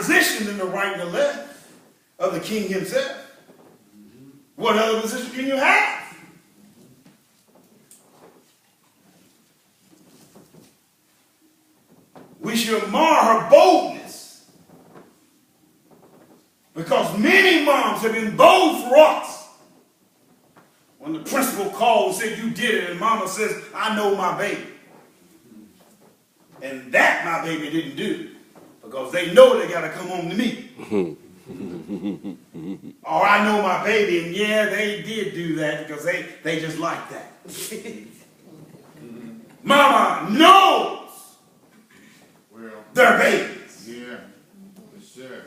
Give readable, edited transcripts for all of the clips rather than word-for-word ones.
positioned in the right and the left of the king himself. What other position can you have? We should admire her boldness, because many moms have been bold for us. When the principal called and said, you did it, and mama says, I know my baby. And that my baby didn't do, because they know they got to come home to me. Or I know my baby, and yeah, they did do that because they just like that. Mama knows their babies. Yeah, for sure.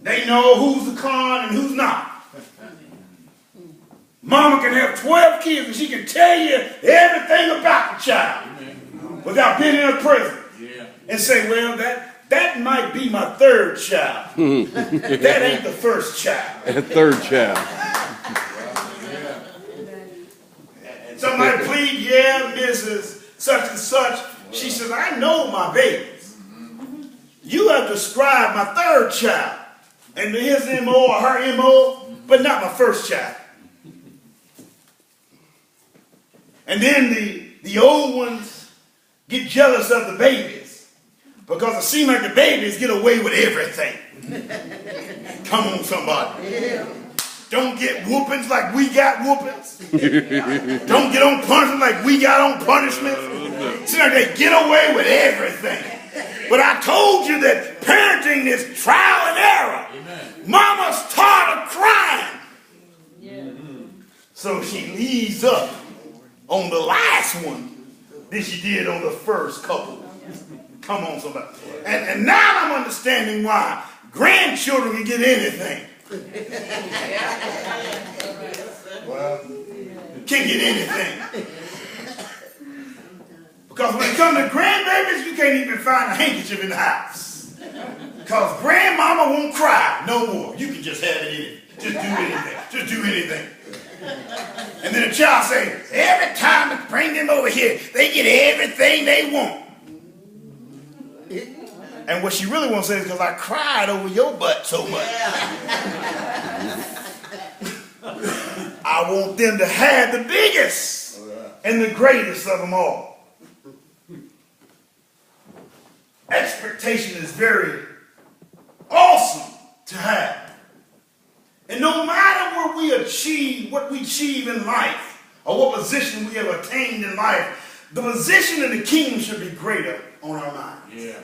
They know who's the con and who's not. Mama can have 12 kids and she can tell you everything about the child without being in a prison. Yeah. And say, well, that might be my third child. That ain't the first child. Third child. And somebody plead, yeah, Mrs. Such and such. She says, I know my babies. You have described my third child and his MO or her MO, but not my first child. And then the old ones get jealous of the babies because it seems like the babies get away with everything. Come on, somebody. Don't get whoopings like we got whoopings. Don't get on punishment like we got on punishment. Seems like they get away with everything. But I told you that parenting is trial and error. Amen. Mama's tired of crying. Yeah. So she leaves up on the last one than she did on the first couple. Come on, somebody. And now I'm understanding why grandchildren can get anything. Well, can't get anything. Because when it comes to grandbabies, you can't even find a handkerchief in the house. Because grandmama won't cry no more. You can just have it in it. Just do anything. Just do anything. And then the child says, every time I bring them over here, they get everything they want. And what she really wants to say is because I cried over your butt so much. I want them to have the biggest and the greatest of them all. Expectation is very awesome to have. And no matter what we achieve in life, or what position we have attained in life, the position in the kingdom should be greater on our minds. Yeah.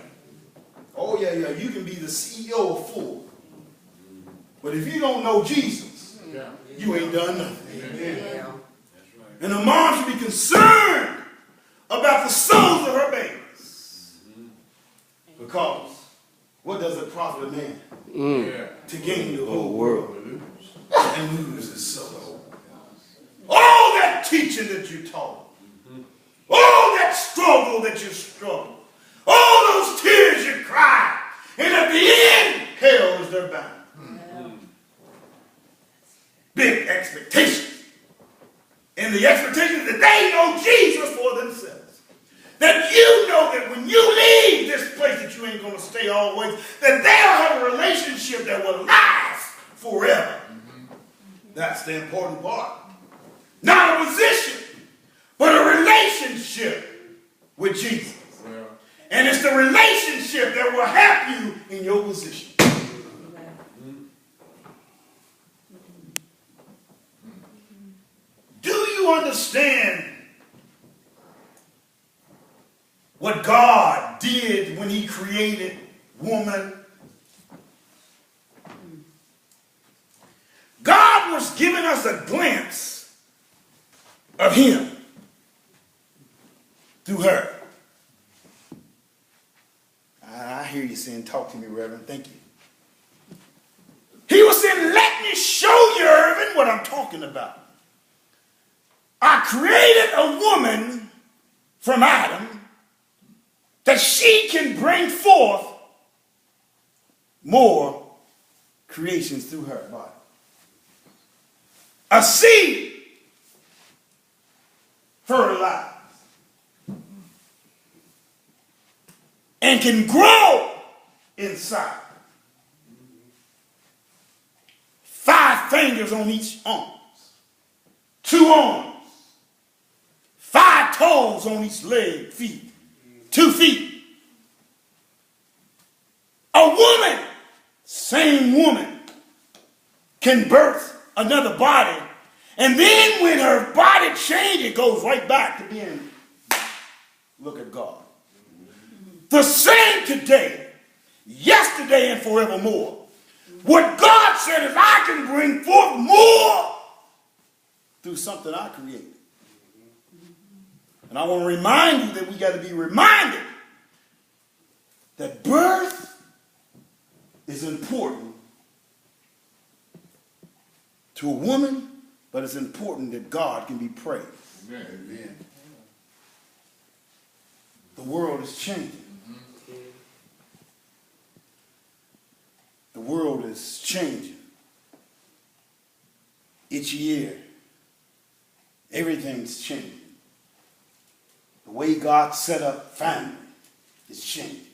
Oh, yeah, you can be the CEO of Ford. But if you don't know Jesus, you ain't done nothing. Yeah. And a mom should be concerned about the souls of her babies. Because what does it profit a man to gain the whole world and lose his soul? All that teaching that you taught, all that struggle that you struggled, all those tears you cried, and at the end, hell is their bound. Big expectations. And the expectation is that they know Jesus for themselves. That you know that when you leave this place that you ain't going to stay always, that they'll have a relationship that will last forever. That's the important part. Not a position, but a relationship with Jesus. And it's the relationship that will help you in your position. Do you understand what God did when he created woman? God was giving us a glimpse of him through her. I hear you saying, talk to me, Reverend. Thank you. He was saying, let me show you, Irvin, what I'm talking about. I created a woman from Adam that she can bring forth more creations through her body. A seed fertilized and can grow inside. 5 fingers on each arm. 2 arms. 5 toes on each leg, feet. 2 feet. A woman, same woman, can birth another body. And then when her body changes, it goes right back to being, look at God. The same today, yesterday, and forevermore. What God said is I can bring forth more through something I created. And I want to remind you that we got to be reminded that birth is important to a woman, but it's important that God can be praised. Amen. The world is changing. The world is changing. Each year, everything's changing. The way God set up family is changing.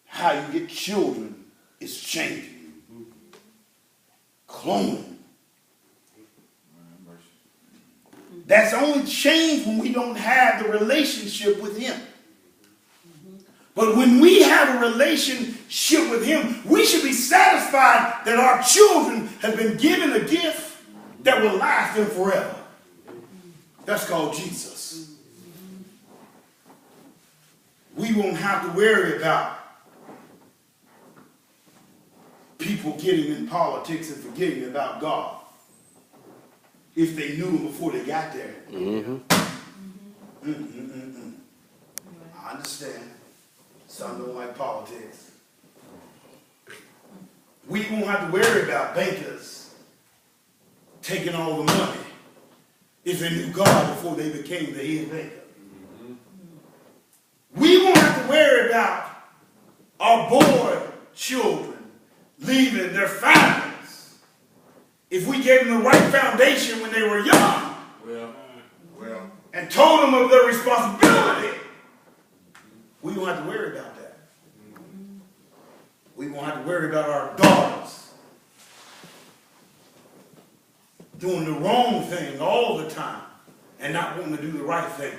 How you get children is changing. Cloning. That's only changed when we don't have the relationship with Him. But when we have a relationship with Him, we should be satisfied that our children have been given a gift that will last them forever. That's called Jesus. We won't have to worry about people getting in politics and forgetting about God if they knew Him before they got there. I understand. Some don't like politics. We won't have to worry about bankers taking all the money if they knew God before they became the head banker. We won't have to worry about our boy children leaving their families if we gave them the right foundation when they were young and told them of their responsibility. We won't have to worry about that. We won't have to worry about our daughters doing the wrong thing all the time and not wanting to do the right thing.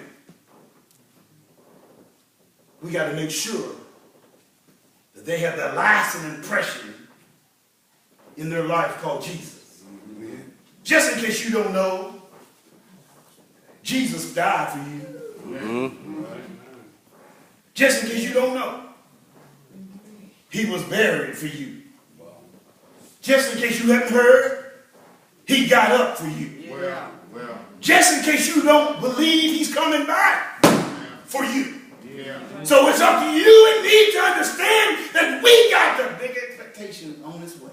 We got to make sure that they have that lasting impression in their life called Jesus. Just in case you don't know, Jesus died for you. Just in case you don't know, He was buried for you. Just in case you haven't heard, He got up for you. Just in case you don't believe He's coming back for you. So it's up to you and me to understand that we got the big expectation on this way.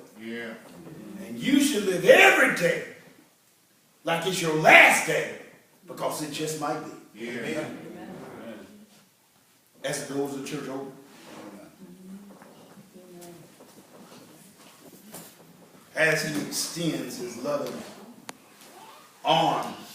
And you should live every day like it's your last day, because it just might be. Amen. As the doors of the church open. As He extends His loving arms